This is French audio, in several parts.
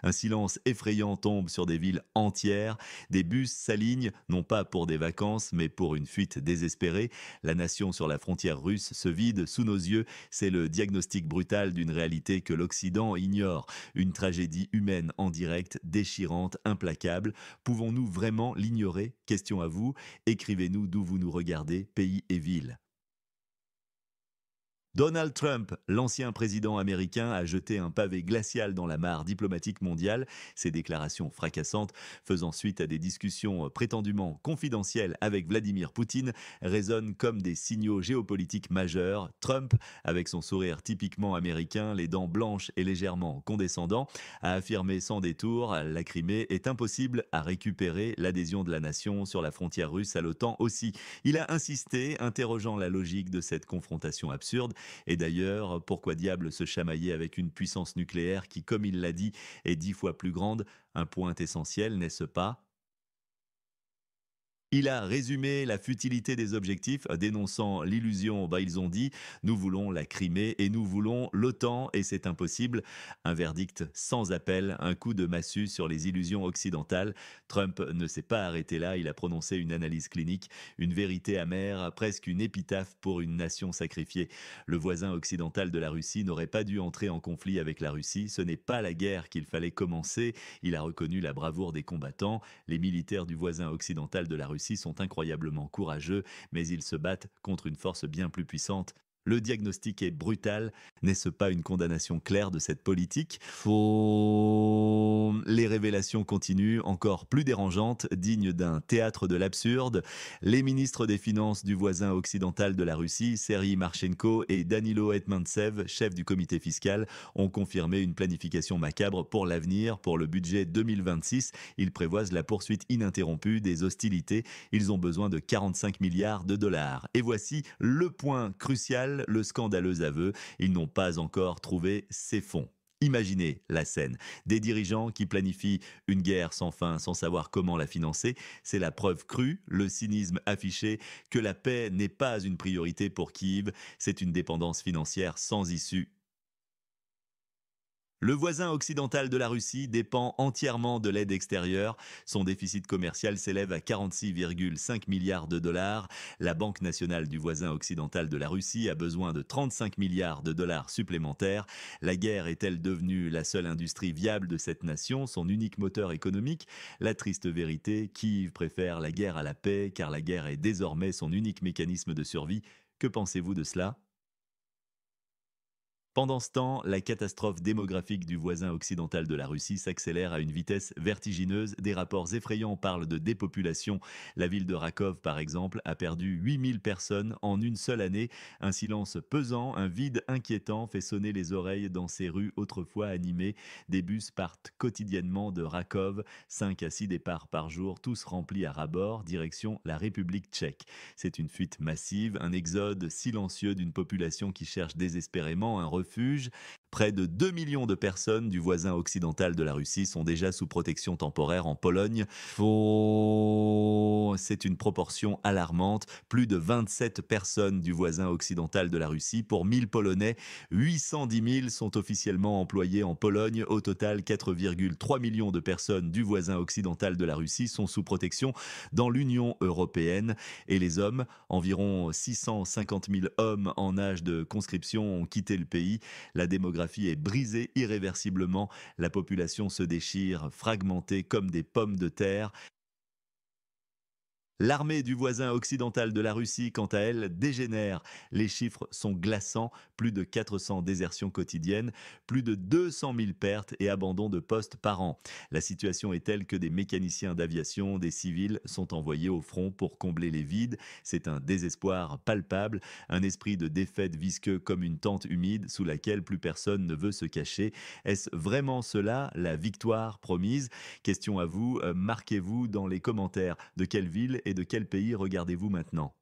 Un silence effrayant tombe sur des villes entières. Des bus s'alignent, non pas pour des vacances, mais pour une fuite désespérée. La nation sur la frontière russe se vide sous nos yeux. C'est le diagnostic brutal d'une réalité que l'Occident ignore. Une tragédie humaine en direct, déchirante, implacable. Pouvons-nous vraiment l'ignorer? Question à vous. Écrivez-nous d'où vous nous regardez, pays et ville. Donald Trump, l'ancien président américain, a jeté un pavé glacial dans la mare diplomatique mondiale, ses déclarations fracassantes, faisant suite à des discussions prétendument confidentielles avec Vladimir Poutine, résonnent comme des signaux géopolitiques majeurs. Trump, avec son sourire typiquement américain, les dents blanches et légèrement condescendant, a affirmé sans détour: la Crimée est impossible à récupérer, l'adhésion de la nation sur la frontière russe à l'OTAN aussi. Il a insisté, interrogeant la logique de cette confrontation absurde. Et d'ailleurs, pourquoi diable se chamailler avec une puissance nucléaire qui, comme il l'a dit, est 10 fois plus grande? Un point essentiel, n'est-ce pas? Il a résumé la futilité des objectifs, dénonçant l'illusion. Ils ont dit: nous voulons la Crimée et nous voulons l'OTAN et c'est impossible. Un verdict sans appel, un coup de massue sur les illusions occidentales. Trump ne s'est pas arrêté là, il a prononcé une analyse clinique, une vérité amère, presque une épitaphe pour une nation sacrifiée. Le voisin occidental de la Russie n'aurait pas dû entrer en conflit avec la Russie, ce n'est pas la guerre qu'il fallait commencer. Il a reconnu la bravoure des combattants. Les militaires du voisin occidental de la Russie sont incroyablement courageux, mais ils se battent contre une force bien plus puissante. Le diagnostic est brutal. N'est-ce pas une condamnation claire de cette politique? Les révélations continuent, encore plus dérangeantes, dignes d'un théâtre de l'absurde. Les ministres des Finances du voisin occidental de la Russie, Serhiy Marchenko et Danilo Etmantsev, chef du comité fiscal, ont confirmé une planification macabre pour l'avenir. Pour le budget 2026, ils prévoient la poursuite ininterrompue des hostilités. Ils ont besoin de 45 milliards de dollars. Et voici le point crucial, le scandaleux aveu: ils n'ont pas encore trouvé ces fonds. Imaginez la scène. Des dirigeants qui planifient une guerre sans fin, sans savoir comment la financer. C'est la preuve crue, le cynisme affiché, que la paix n'est pas une priorité pour Kiev. C'est une dépendance financière sans issue. Le voisin occidental de la Russie dépend entièrement de l'aide extérieure. Son déficit commercial s'élève à 46,5 milliards de dollars. La Banque nationale du voisin occidental de la Russie a besoin de 35 milliards de dollars supplémentaires. La guerre est-elle devenue la seule industrie viable de cette nation, son unique moteur économique? La triste vérité: Kiev préfère la guerre à la paix, car la guerre est désormais son unique mécanisme de survie. Que pensez-vous de cela? Pendant ce temps, la catastrophe démographique du voisin occidental de la Russie s'accélère à une vitesse vertigineuse. Des rapports effrayants parlent de dépopulation. La ville de Rakov, par exemple, a perdu 8000 personnes en une seule année. Un silence pesant, un vide inquiétant fait sonner les oreilles dans ces rues autrefois animées. Des bus partent quotidiennement de Rakov, 5 à 6 départs par jour, tous remplis à ras-bord, direction la République tchèque. C'est une fuite massive, un exode silencieux d'une population qui cherche désespérément un refuge. Près de 2 millions de personnes du voisin occidental de la Russie sont déjà sous protection temporaire en Pologne. C'est une proportion alarmante. Plus de 27 personnes du voisin occidental de la Russie pour 1000 Polonais. 810 000 sont officiellement employés en Pologne. Au total, 4,3 millions de personnes du voisin occidental de la Russie sont sous protection dans l'Union européenne. Et les hommes, environ 650 000 hommes en âge de conscription ont quitté le pays. La démographie est brisée irréversiblement. La population se déchire, fragmentée comme des pommes de terre. L'armée du voisin occidental de la Russie, quant à elle, dégénère. Les chiffres sont glaçants: plus de 400 désertions quotidiennes, plus de 200 000 pertes et abandons de postes par an. La situation est telle que des mécaniciens d'aviation, des civils, sont envoyés au front pour combler les vides. C'est un désespoir palpable, un esprit de défaite visqueux comme une tente humide sous laquelle plus personne ne veut se cacher. Est-ce vraiment cela, la victoire promise? Question à vous, marquez-vous dans les commentaires. De quelle ville et de quel pays regardez-vous maintenant?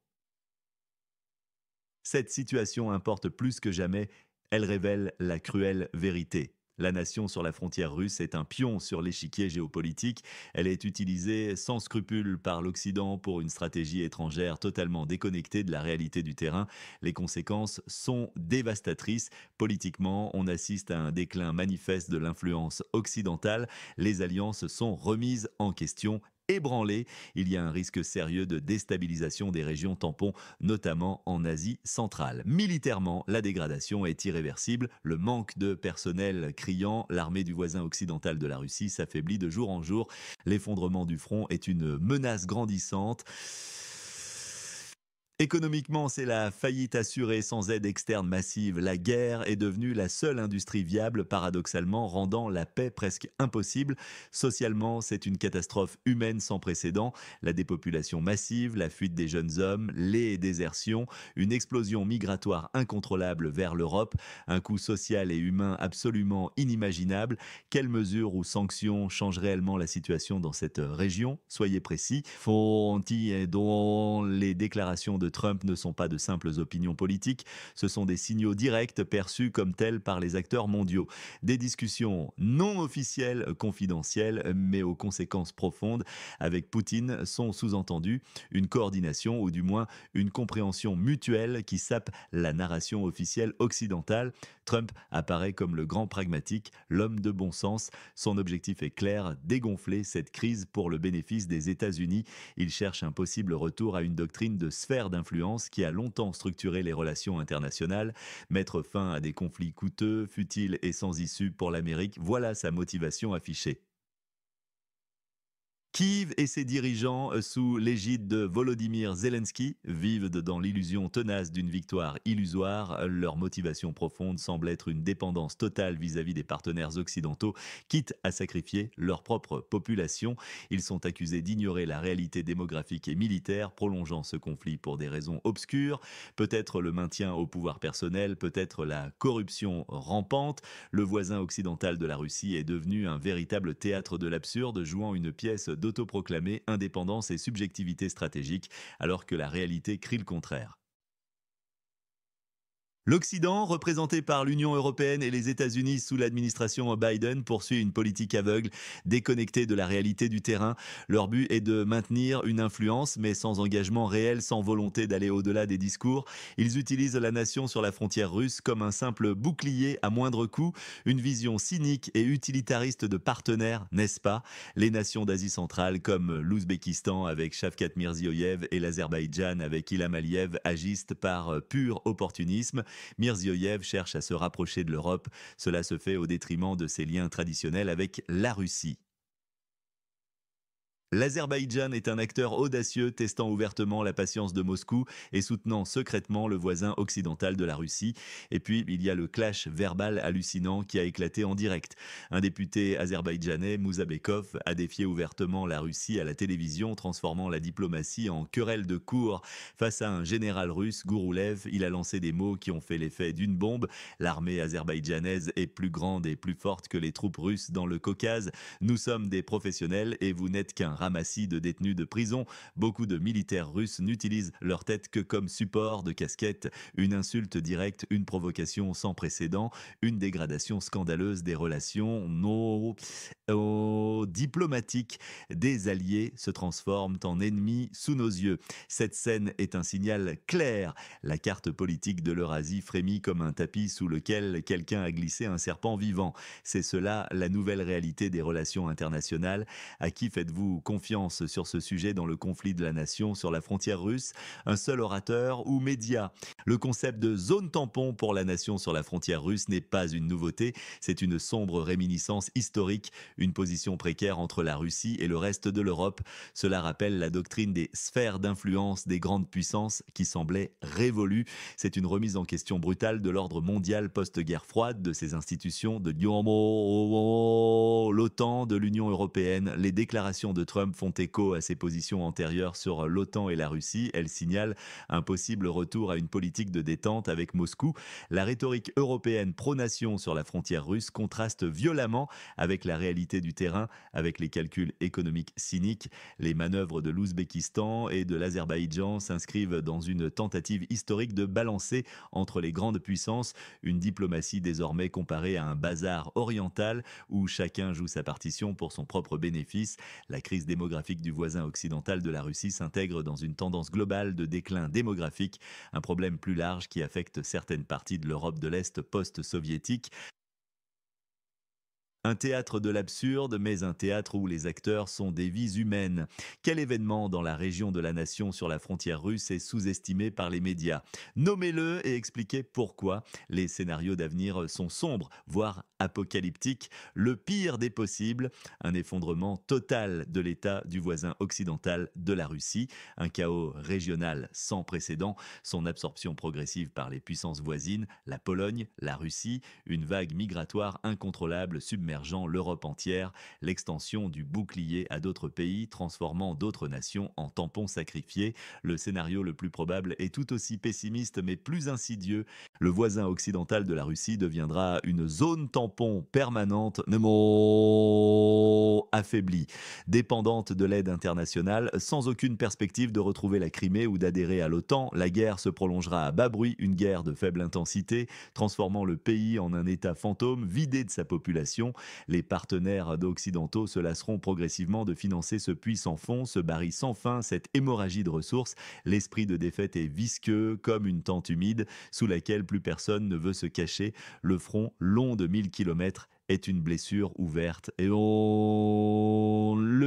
Cette situation importe plus que jamais, elle révèle la cruelle vérité. La nation sur la frontière russe est un pion sur l'échiquier géopolitique. Elle est utilisée sans scrupule par l'Occident pour une stratégie étrangère totalement déconnectée de la réalité du terrain. Les conséquences sont dévastatrices. Politiquement, on assiste à un déclin manifeste de l'influence occidentale. Les alliances sont remises en question. Ébranlées, il y a un risque sérieux de déstabilisation des régions tampons, notamment en Asie centrale. Militairement, la dégradation est irréversible. Le manque de personnel criant, l'armée du voisin occidental de la Russie s'affaiblit de jour en jour. L'effondrement du front est une menace grandissante. Économiquement, c'est la faillite assurée sans aide externe massive. La guerre est devenue la seule industrie viable, paradoxalement, rendant la paix presque impossible. Socialement, c'est une catastrophe humaine sans précédent. La dépopulation massive, la fuite des jeunes hommes, les désertions, une explosion migratoire incontrôlable vers l'Europe, un coût social et humain absolument inimaginable. Quelles mesures ou sanctions changent réellement la situation dans cette région? Soyez précis. Fonti dont les déclarations de Trump ne sont pas de simples opinions politiques, ce sont des signaux directs perçus comme tels par les acteurs mondiaux. Des discussions non officielles, confidentielles, mais aux conséquences profondes avec Poutine sont sous-entendues une coordination ou du moins une compréhension mutuelle qui sape la narration officielle occidentale. Trump apparaît comme le grand pragmatique, l'homme de bon sens. Son objectif est clair, dégonfler cette crise pour le bénéfice des États-Unis. Il cherche un possible retour à une doctrine de sphère d'influence qui a longtemps structuré les relations internationales. Mettre fin à des conflits coûteux, futiles et sans issue pour l'Amérique, voilà sa motivation affichée. Kiev et ses dirigeants, sous l'égide de Volodymyr Zelensky, vivent dans l'illusion tenace d'une victoire illusoire. Leur motivation profonde semble être une dépendance totale vis-à-vis des partenaires occidentaux, quitte à sacrifier leur propre population. Ils sont accusés d'ignorer la réalité démographique et militaire, prolongeant ce conflit pour des raisons obscures. Peut-être le maintien au pouvoir personnel, peut-être la corruption rampante. Le voisin occidental de la Russie est devenu un véritable théâtre de l'absurde, jouant une pièce d'autoproclamée indépendance et subjectivité stratégique, alors que la réalité crie le contraire. L'Occident, représenté par l'Union européenne et les États-Unis sous l'administration Biden, poursuit une politique aveugle, déconnectée de la réalité du terrain. Leur but est de maintenir une influence, mais sans engagement réel, sans volonté d'aller au-delà des discours. Ils utilisent la nation sur la frontière russe comme un simple bouclier à moindre coût, une vision cynique et utilitariste de partenaires, n'est-ce pas? Les nations d'Asie centrale, comme l'Ouzbékistan avec Shavkat Mirziyoyev et l'Azerbaïdjan avec Ilham Aliyev, agissent par pur opportunisme. Mirziyoyev cherche à se rapprocher de l'Europe. Cela se fait au détriment de ses liens traditionnels avec la Russie. L'Azerbaïdjan est un acteur audacieux testant ouvertement la patience de Moscou et soutenant secrètement le voisin occidental de la Russie. Et puis, il y a le clash verbal hallucinant qui a éclaté en direct. Un député azerbaïdjanais, Mouzabekov, a défié ouvertement la Russie à la télévision, transformant la diplomatie en querelle de cour. Face à un général russe, Gouroulev, il a lancé des mots qui ont fait l'effet d'une bombe. L'armée azerbaïdjanaise est plus grande et plus forte que les troupes russes dans le Caucase. Nous sommes des professionnels et vous n'êtes qu'un ramassis de détenus de prison. Beaucoup de militaires russes n'utilisent leur tête que comme support de casquette. Une insulte directe, une provocation sans précédent, une dégradation scandaleuse des relations diplomatiques des alliés se transforment en ennemis sous nos yeux. Cette scène est un signal clair. La carte politique de l'Eurasie frémit comme un tapis sous lequel quelqu'un a glissé un serpent vivant. C'est cela la nouvelle réalité des relations internationales. À qui faites-vous confiance sur ce sujet dans le conflit de la nation sur la frontière russe? Un seul orateur ou média? Le concept de zone tampon pour la nation sur la frontière russe n'est pas une nouveauté, c'est une sombre réminiscence historique, une position précaire entre la Russie et le reste de l'Europe. Cela rappelle la doctrine des sphères d'influence des grandes puissances qui semblait révolue. C'est une remise en question brutale de l'ordre mondial post-guerre froide, de ses institutions, de l'OTAN, de l'Union européenne. Les déclarations de Trump font écho à ses positions antérieures sur l'OTAN et la Russie. Elles signalent un possible retour à une politique de détente avec Moscou. La rhétorique européenne pro-nation sur la frontière russe contraste violemment avec la réalité du terrain, avec les calculs économiques cyniques. Les manœuvres de l'Ouzbékistan et de l'Azerbaïdjan s'inscrivent dans une tentative historique de balancer entre les grandes puissances une diplomatie désormais comparée à un bazar oriental où chacun joue sa partition pour son propre bénéfice. La crise démographique du voisin occidental de la Russie s'intègre dans une tendance globale de déclin démographique, un problème plus large qui affecte certaines parties de l'Europe de l'Est post-soviétique. Un théâtre de l'absurde, mais un théâtre où les acteurs sont des vies humaines. Quel événement dans la région de la nation sur la frontière russe est sous-estimé par les médias? Nommez-le et expliquez pourquoi. Les scénarios d'avenir sont sombres, voire apocalyptiques. Le pire des possibles, un effondrement total de l'État du voisin occidental de la Russie, un chaos régional sans précédent, son absorption progressive par les puissances voisines, la Pologne, la Russie, une vague migratoire incontrôlable submergeant l'Europe entière, l'extension du bouclier à d'autres pays, transformant d'autres nations en tampons sacrifiés. Le scénario le plus probable est tout aussi pessimiste mais plus insidieux. Le voisin occidental de la Russie deviendra une zone tampon permanente, affaiblie, dépendante de l'aide internationale, sans aucune perspective de retrouver la Crimée ou d'adhérer à l'OTAN. La guerre se prolongera à bas bruit, une guerre de faible intensité, transformant le pays en un État fantôme, vidé de sa population. Les partenaires occidentaux se lasseront progressivement de financer ce puits sans fond, ce baril sans fin, cette hémorragie de ressources. L'esprit de défaite est visqueux comme une tente humide sous laquelle plus personne ne veut se cacher. Le front, long de 1000 kilomètres, est une blessure ouverte. Le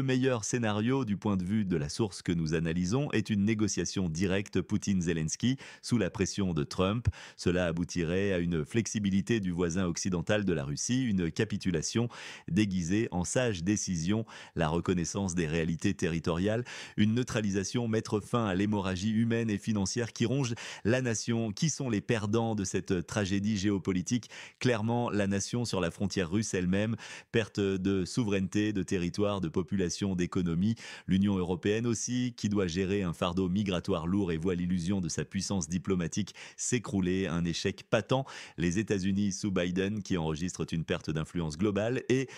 meilleur scénario du point de vue de la source que nous analysons est une négociation directe Poutine-Zelensky sous la pression de Trump. Cela aboutirait à une flexibilité du voisin occidental de la Russie, une capitulation déguisée en sage décision, la reconnaissance des réalités territoriales, une neutralisation, mettre fin à l'hémorragie humaine et financière qui ronge la nation. Qui sont les perdants de cette tragédie géopolitique? Clairement, la nation sur la frontière russe elle-même, perte de souveraineté, de territoire, de population, d'économie. L'Union européenne aussi, qui doit gérer un fardeau migratoire lourd et voit l'illusion de sa puissance diplomatique s'écrouler, un échec patent. Les États-Unis sous Biden, qui enregistrent une perte d'influence globale, et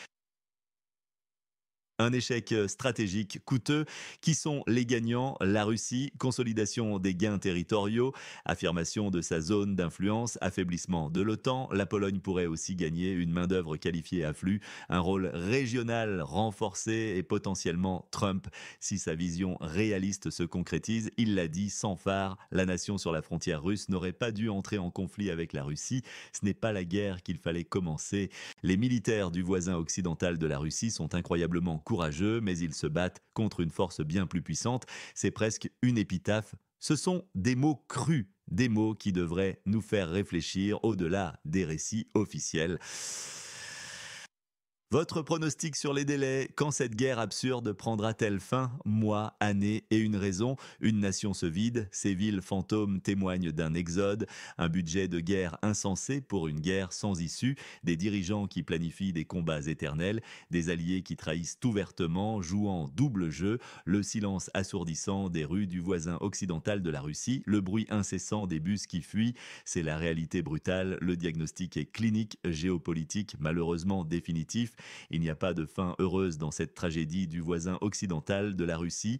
un échec stratégique coûteux. Qui sont les gagnants? La Russie, consolidation des gains territoriaux, affirmation de sa zone d'influence, affaiblissement de l'OTAN. La Pologne pourrait aussi gagner une main-d'œuvre qualifiée à flux, un rôle régional renforcé et potentiellement Trump. Si sa vision réaliste se concrétise, il l'a dit sans phare, la nation sur la frontière russe n'aurait pas dû entrer en conflit avec la Russie. Ce n'est pas la guerre qu'il fallait commencer. Les militaires du voisin occidental de la Russie sont incroyablement courageux, mais ils se battent contre une force bien plus puissante. C'est presque une épitaphe. Ce sont des mots crus, des mots qui devraient nous faire réfléchir au-delà des récits officiels. Votre pronostic sur les délais, quand cette guerre absurde prendra-t-elle fin? Mois, années et une raison. Une nation se vide, ces villes fantômes témoignent d'un exode, un budget de guerre insensé pour une guerre sans issue, des dirigeants qui planifient des combats éternels, des alliés qui trahissent ouvertement, jouant double jeu, le silence assourdissant des rues du voisin occidental de la Russie, le bruit incessant des bus qui fuient. C'est la réalité brutale, le diagnostic est clinique, géopolitique, malheureusement définitif. Il n'y a pas de fin heureuse dans cette tragédie du voisin occidental de la Russie.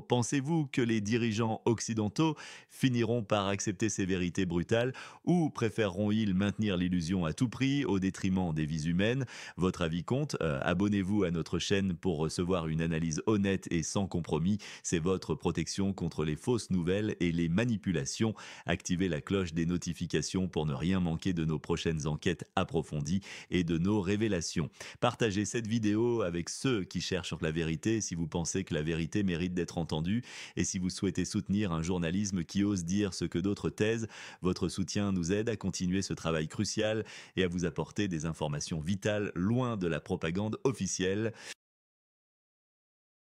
Pensez-vous que les dirigeants occidentaux finiront par accepter ces vérités brutales ou préféreront-ils maintenir l'illusion à tout prix au détriment des vies humaines? Votre avis compte. Abonnez-vous à notre chaîne pour recevoir une analyse honnête et sans compromis. C'est votre protection contre les fausses nouvelles et les manipulations. Activez la cloche des notifications pour ne rien manquer de nos prochaines enquêtes approfondies et de nos révélations. Partagez cette vidéo avec ceux qui cherchent la vérité si vous pensez que la vérité mérite d'être entendue et si vous souhaitez soutenir un journalisme qui ose dire ce que d'autres taisent. Votre soutien nous aide à continuer ce travail crucial et à vous apporter des informations vitales loin de la propagande officielle.